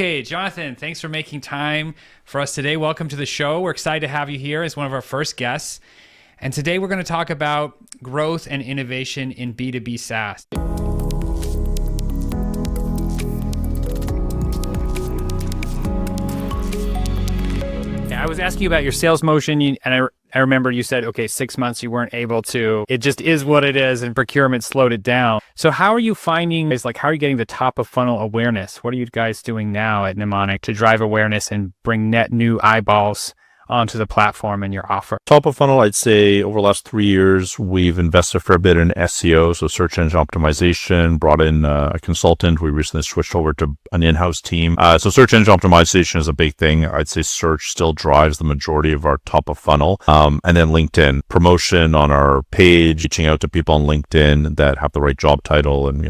Okay, Jonathan, thanks for making time for us today. Welcome to the show. We're excited to have you here as one of our first guests. And today we're going to talk about growth and innovation in B2B SaaS. I was asking you about your sales motion, and I remember you said, okay, 6 months you weren't able to. It just is what it is, and procurement slowed it down. So how are you finding, how are you getting the top of funnel awareness? What are you guys doing now at Nimonik to drive awareness and bring net new eyeballs onto the platform and your offer? Top of funnel, I'd say over the last 3 years, we've invested for a bit in SEO, so search engine optimization, brought in a consultant. We recently switched over to an in-house team. So search engine optimization is a big thing. I'd say search still drives the majority of our top of funnel. And then LinkedIn promotion on our page, reaching out to people on LinkedIn that have the right job title and,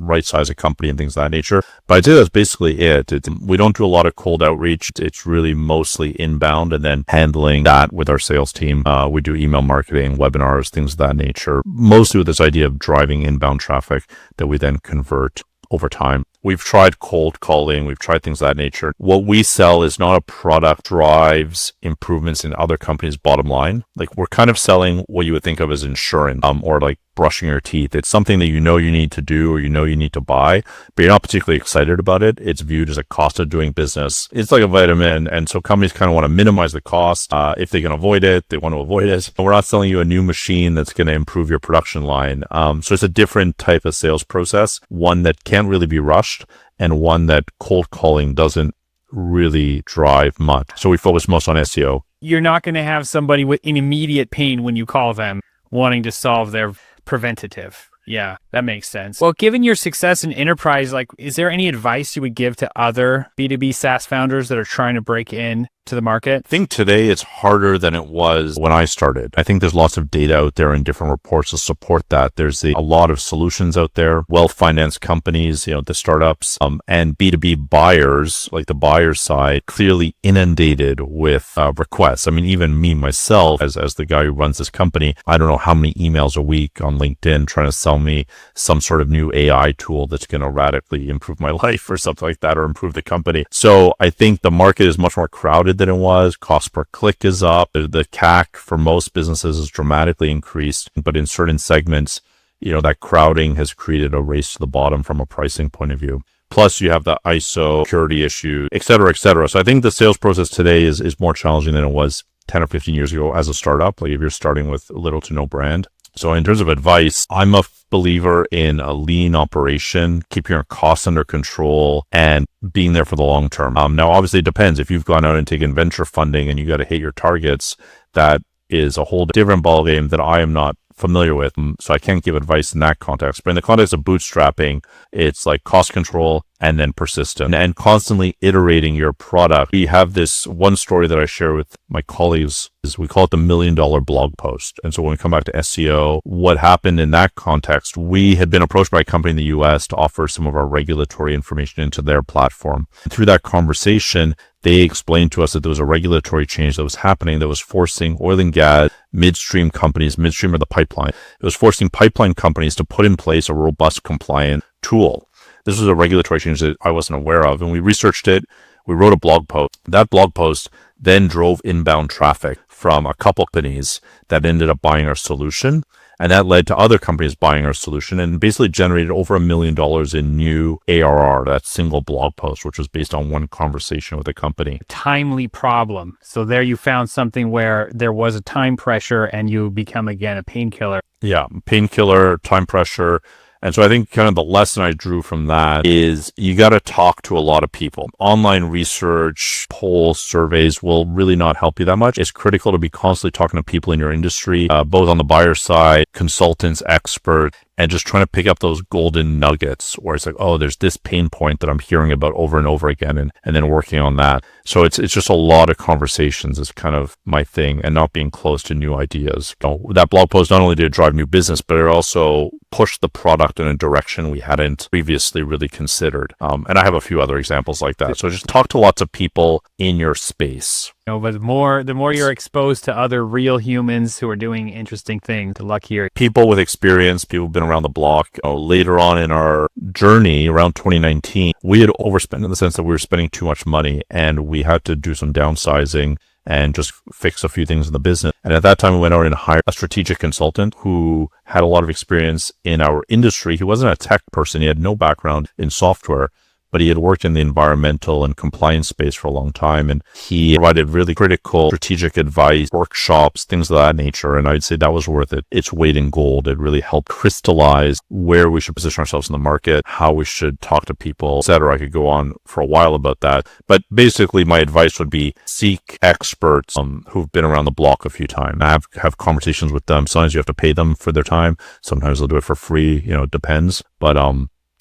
right size of company and things of that nature. But I'd say that's basically it. We don't do a lot of cold outreach. It's really mostly inbound and then handling that with our sales team. We do email marketing, webinars, things of that nature, mostly with this idea of driving inbound traffic that we then convert over time. We've tried cold calling. We've tried things of that nature. What we sell is not a product that drives improvements in other companies' bottom line. We're kind of selling what you would think of as insurance, or like brushing your teeth. It's something that you need to do or you need to buy, but you're not particularly excited about it. It's viewed as a cost of doing business. It's like a vitamin. And so companies kind of want to minimize the cost. If they can avoid it, they want to avoid it. We're not selling you a new machine that's going to improve your production line. So it's a different type of sales process, one that can't really be rushed and one that cold calling doesn't really drive much. So we focus most on SEO. You're not going to have somebody with an immediate pain when you call them wanting to solve their preventative. Yeah, that makes sense. Well, given your success in enterprise, is there any advice you would give to other B2B SaaS founders that are trying to break in to the market? I think today it's harder than it was when I started. I think there's lots of data out there and different reports to support that. There's a lot of solutions out there, well-financed companies, the startups, and B2B buyers, like the buyer side, clearly inundated with requests. I mean, even me, myself, as the guy who runs this company, I don't know how many emails a week on LinkedIn trying to sell me some sort of new AI tool that's going to radically improve my life or something like that, or improve the company. So I think the market is much more crowded than it was. Cost per click is up. The CAC for most businesses is dramatically increased, but in certain segments, that crowding has created a race to the bottom from a pricing point of view. Plus you have the ISO security issue, et cetera, et cetera. So I think the sales process today is more challenging than it was 10 or 15 years ago as a startup, if you're starting with little to no brand. So in terms of advice, I'm a believer in a lean operation, keeping your costs under control and being there for the long term. Now, obviously it depends. If you've gone out and taken venture funding and you got to hit your targets, that is a whole different ballgame that I am not familiar with. So I can't give advice in that context. But in the context of bootstrapping, it's like cost control and then persistent and constantly iterating your product. We have this one story that I share with my colleagues is we call it the $1 million blog post. And so when we come back to SEO, what happened in that context, we had been approached by a company in the US to offer some of our regulatory information into their platform. And through that conversation, they explained to us that there was a regulatory change that was happening that was forcing oil and gas midstream companies, midstream of the pipeline. It was forcing pipeline companies to put in place a robust compliant tool. This was a regulatory change that I wasn't aware of. And we researched it. We wrote a blog post. That blog post then drove inbound traffic from a couple companies that ended up buying our solution. And that led to other companies buying our solution and basically generated over $1 million in new ARR, that single blog post, which was based on one conversation with a company. Timely problem. So there you found something where there was a time pressure and you become, again, a painkiller. Yeah, painkiller, time pressure. And so I think kind of the lesson I drew from that is you got to talk to a lot of people. Online research, polls, surveys will really not help you that much. It's critical to be constantly talking to people in your industry, both on the buyer side, consultants, experts, and just trying to pick up those golden nuggets where it's like, oh, there's this pain point that I'm hearing about over and over again, and then working on that. So it's just a lot of conversations is kind of my thing, and not being close to new ideas. That blog post not only did it drive new business, but it also pushed the product in a direction we hadn't previously really considered. And I have a few other examples like that. So just talk to lots of people in your space. But the more you're exposed to other real humans who are doing interesting things, the luckier. People with experience, people who've been around the block. Later on in our journey, around 2019, we had overspent in the sense that we were spending too much money and we had to do some downsizing and just fix a few things in the business. And at that time, we went out and hired a strategic consultant who had a lot of experience in our industry. He wasn't a tech person. He had no background in software, but he had worked in the environmental and compliance space for a long time. And he provided really critical strategic advice, workshops, things of that nature. And I'd say that was worth it. Its weight in gold. It really helped crystallize where we should position ourselves in the market, how we should talk to people, etc. I could go on for a while about that. But basically, my advice would be seek experts who've been around the block a few times. Have conversations with them. Sometimes you have to pay them for their time. Sometimes they'll do it for free. It depends. But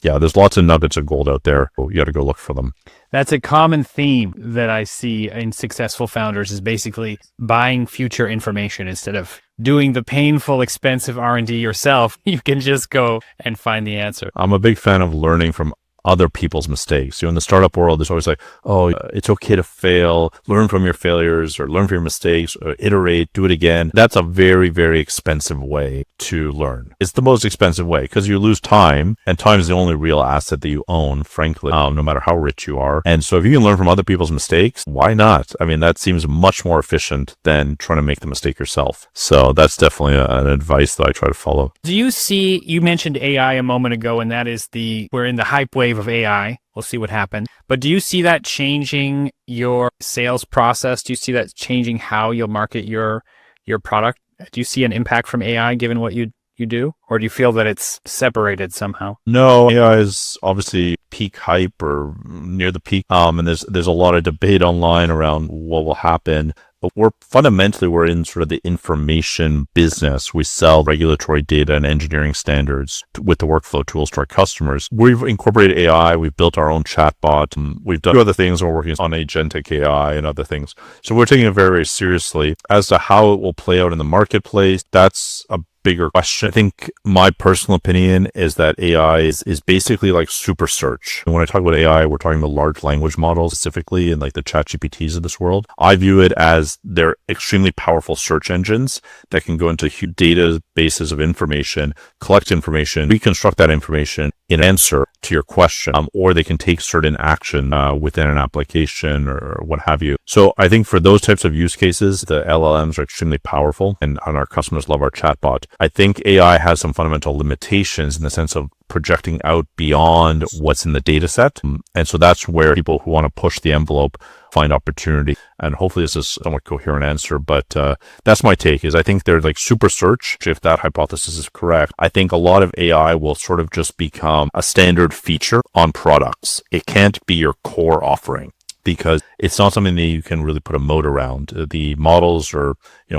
yeah, there's lots of nuggets of gold out there. You got to go look for them. That's a common theme that I see in successful founders is basically buying future information instead of doing the painful, expensive R&D yourself. You can just go and find the answer. I'm a big fan of learning from other people's mistakes. In the startup world, it's always like, it's okay to fail, learn from your failures or learn from your mistakes, or iterate, do it again. That's a very, very expensive way to learn. It's the most expensive way because you lose time, and time is the only real asset that you own, frankly, no matter how rich you are. And so if you can learn from other people's mistakes, why not? I mean, that seems much more efficient than trying to make the mistake yourself. So that's definitely an advice that I try to follow. Do you see, you mentioned AI a moment ago, and that is we're in the hype wave of AI. We'll see what happens. But do you see that changing your sales process? Do you see that changing how you'll market your product? Do you see an impact from AI given what you do? Or do you feel that it's separated somehow? No, AI is obviously peak hype or near the peak. And there's a lot of debate online around what will happen. But we're in sort of the information business. We sell regulatory data and engineering standards with the workflow tools to our customers. We've incorporated AI. We've built our own chatbot. We've done other things. We're working on agentic AI and other things. So we're taking it very, very seriously. As to how it will play out in the marketplace, that's a bigger question. I think my personal opinion is that AI is basically like super search. And when I talk about AI, we're talking about large language models specifically and like the ChatGPTs of this world. I view it as they're extremely powerful search engines that can go into huge databases of information, collect information, reconstruct that information in answer to your question, or they can take certain action within an application or what have you. So I think for those types of use cases, the LLMs are extremely powerful and our customers love our chatbot. I think AI has some fundamental limitations in the sense of projecting out beyond what's in the data set. And so that's where people who want to push the envelope find opportunity. And hopefully this is a somewhat coherent answer, but that's my take is I think they're like super search. If that hypothesis is correct, I think a lot of AI will sort of just become a standard feature on products. It can't be your core offering, because it's not something that you can really put a moat around. The models are,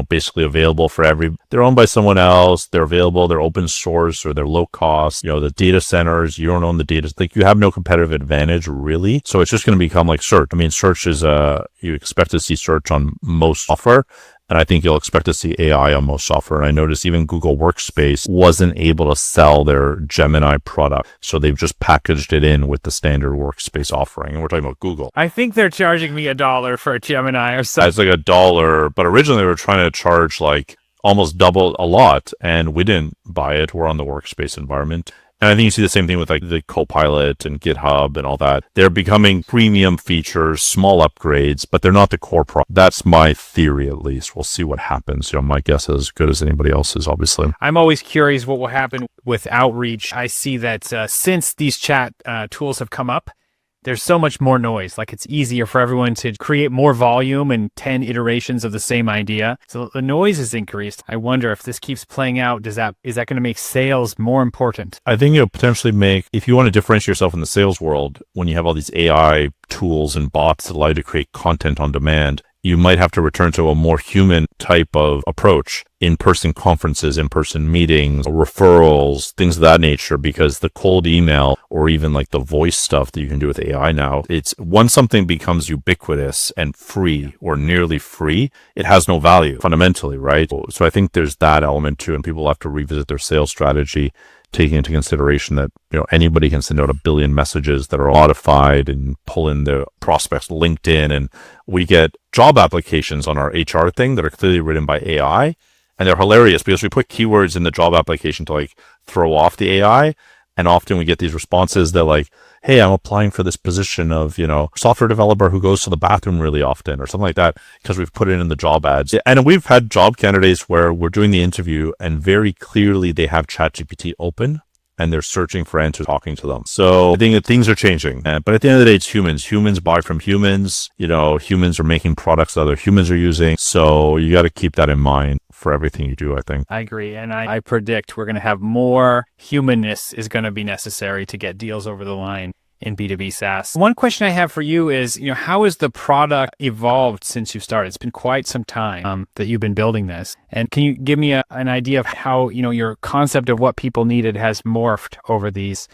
basically available for they're owned by someone else. They're available. They're open source or they're low cost. The data centers, you don't own the data. Like you have no competitive advantage really. So it's just going to become like search. I mean, search is, you expect to see search on most software. And I think you'll expect to see AI on most software. And I noticed even Google Workspace wasn't able to sell their Gemini product. So they've just packaged it in with the standard Workspace offering. And we're talking about Google. I think they're charging me $1 for a Gemini or something. It's like $1, but originally they were trying to charge like almost double a lot. And we didn't buy it. We're on the Workspace environment. And I think you see the same thing with like the Copilot and GitHub and all that. They're becoming premium features, small upgrades, but they're not the core product. That's my theory, at least. We'll see what happens. My guess is as good as anybody else's, obviously. I'm always curious what will happen with outreach. I see that since these chat tools have come up, there's so much more noise. Like it's easier for everyone to create more volume and 10 iterations of the same idea. So the noise is increased. I wonder if this keeps playing out, is that going to make sales more important? I think it'll potentially if you want to differentiate yourself in the sales world, when you have all these AI tools and bots that allow you to create content on demand, you might have to return to a more human type of approach. In-person conferences, in-person meetings, referrals, things of that nature, because the cold email or even like the voice stuff that you can do with AI now, it's once something becomes ubiquitous and free or nearly free, it has no value fundamentally, right? So I think there's that element too, and people have to revisit their sales strategy taking into consideration that, anybody can send out 1 billion messages that are modified and pull in the prospects LinkedIn. And we get job applications on our HR thing that are clearly written by AI. And they're hilarious because we put keywords in the job application to like throw off the AI. And often we get these responses that like, hey, I'm applying for this position of, software developer who goes to the bathroom really often or something like that, because we've put it in the job ads. And we've had job candidates where we're doing the interview and very clearly they have ChatGPT open and they're searching for answers talking to them. So I think that things are changing. But at the end of the day, it's humans. Humans buy from humans. Humans are making products that other humans are using. So you got to keep that in mind for everything you do, I think. I agree. And I predict we're going to have more humanness is going to be necessary to get deals over the line in B2B SaaS. One question I have for you is, how has the product evolved since you started? It's been quite some time that you've been building this. And can you give me an idea of how, your concept of what people needed has morphed over these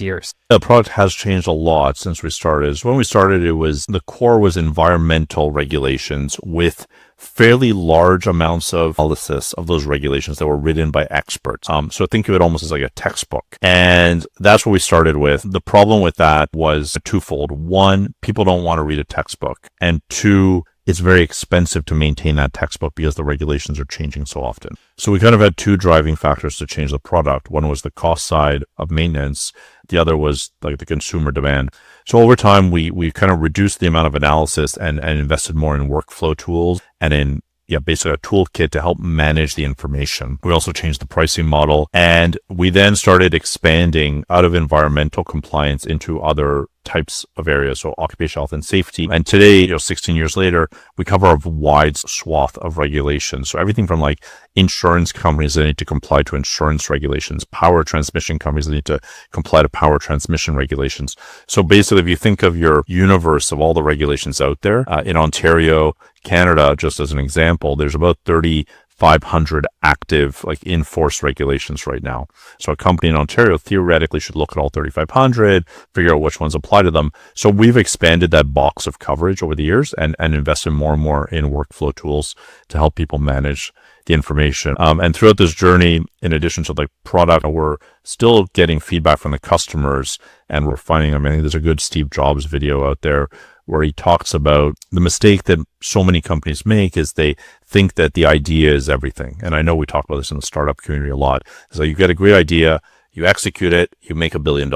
years? The product has changed a lot since we started. So when we started, the core was environmental regulations with fairly large amounts of analysis of those regulations that were written by experts. So think of it almost as like a textbook. And that's what we started with. The problem with that was twofold. One, people don't want to read a textbook. And two, it's very expensive to maintain that textbook because the regulations are changing so often. So we kind of had two driving factors to change the product. One was the cost side of maintenance. The other was like the consumer demand. So over time, we kind of reduced the amount of analysis and invested more in workflow tools and in basically a toolkit to help manage the information. We also changed the pricing model, and we then started expanding out of environmental compliance into other types of areas, so occupational health and safety. And today, 16 years later, we cover a wide swath of regulations. So everything from like insurance companies that need to comply to insurance regulations, power transmission companies that need to comply to power transmission regulations. So basically, if you think of your universe of all the regulations out there, in Ontario, Canada, just as an example, there's about 3,500 active, like enforced regulations right now. So a company in Ontario theoretically should look at all 3,500, figure out which ones apply to them. So we've expanded that box of coverage over the years and invested more and more in workflow tools to help people manage the information. And throughout this journey, in addition to like product, we're still getting feedback from the customers, and we're finding, I think there's a good Steve Jobs video out there where he talks about the mistake that so many companies make is they think that the idea is everything. And I know we talk about this in the startup community a lot. So you get a great idea, you execute it, you make $1 billion.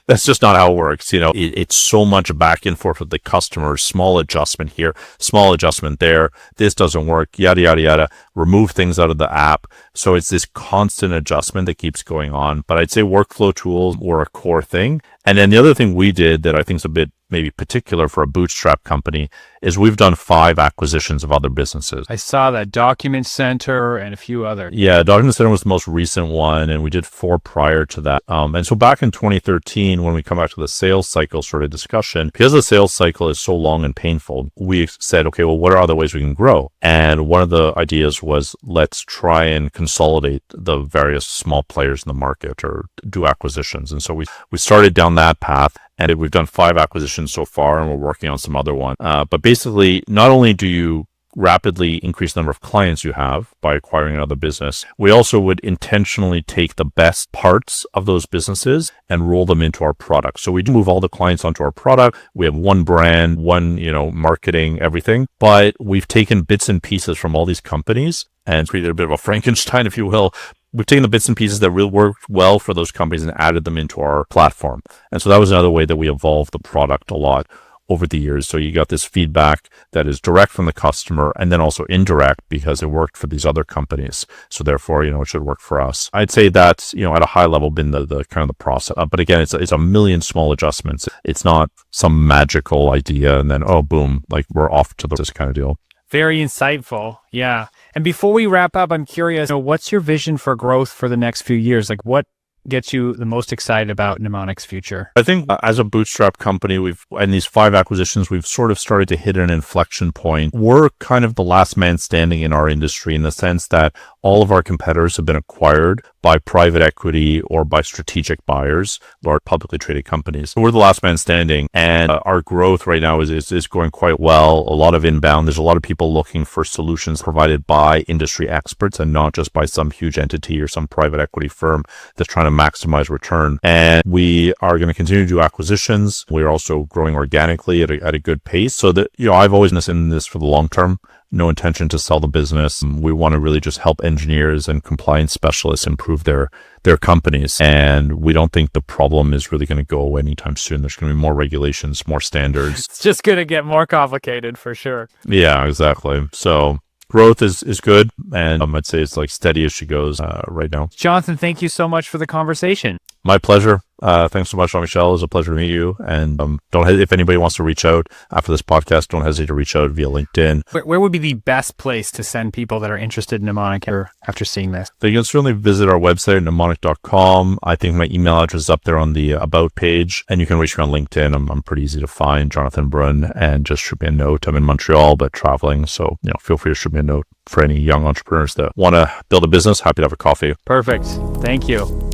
That's just not how it works. It's so much back and forth with the customers, small adjustment here, small adjustment there. This doesn't work, yada, yada, yada. Remove things out of the app. So it's this constant adjustment that keeps going on. But I'd say workflow tools were a core thing. And then the other thing we did that I think is a bit maybe particular for a bootstrap company is we've done 5 acquisitions of other businesses. I saw that Document Center and a few others. Yeah, Document Center was the most recent one, and we did 4 prior to that. And so back in 2013, when we come back to the sales cycle sort of discussion, because the sales cycle is so long and painful, we said, okay, well, what are other ways we can grow? And one of the ideas was let's try and consolidate the various small players in the market or do acquisitions. And so we started down that path. And we've done 5 acquisitions so far, and we're working on some other one. But basically, not only do you rapidly increase the number of clients you have by acquiring another business, we also would intentionally take the best parts of those businesses and roll them into our product. So we do move all the clients onto our product. We have one brand, one, marketing, everything. But we've taken bits and pieces from all these companies and created a bit of a Frankenstein, if you will. We've taken the bits and pieces that really worked well for those companies and added them into our platform. And so that was another way that we evolved the product a lot over the years. So you got this feedback that is direct from the customer and then also indirect because it worked for these other companies. So therefore, it should work for us. I'd say that's, at a high level been the kind of the process. But again, it's a million small adjustments. It's not some magical idea and then, oh, boom, like we're off to this kind of deal. Very insightful. Yeah. And before we wrap up, I'm curious, what's your vision for growth for the next few years? Like what gets you the most excited about Nimonik's future? I think as a bootstrap company, in these 5 acquisitions, we've sort of started to hit an inflection point. We're kind of the last man standing in our industry in the sense that all of our competitors have been acquired by private equity or by strategic buyers, large publicly traded companies. We're the last man standing, and our growth right now is going quite well. A lot of inbound. There's a lot of people looking for solutions provided by industry experts and not just by some huge entity or some private equity firm that's trying to maximize return. And we are going to continue to do acquisitions. We're also growing organically at a good pace. So that, I've always been in this for the long term. No intention to sell the business. We want to really just help engineers and compliance specialists improve their companies. And we don't think the problem is really going to go away anytime soon. There's going to be more regulations, more standards. It's just going to get more complicated for sure. Yeah, exactly. So growth is good. And I'd say it's like steady as she goes right now. Jonathan, thank you so much for the conversation. My pleasure. Thanks so much, Jean-Michel. It was a pleasure to meet you. And if anybody wants to reach out after this podcast, don't hesitate to reach out via LinkedIn. Where would be the best place to send people that are interested in Nimonik after seeing this? They can certainly visit our website, nimonik.com. I think my email address is up there on the About page, and you can reach me on LinkedIn. I'm pretty easy to find, Jonathan Brun, and just shoot me a note. I'm in Montreal, but traveling. So, feel free to shoot me a note for any young entrepreneurs that want to build a business. Happy to have a coffee. Perfect. Thank you.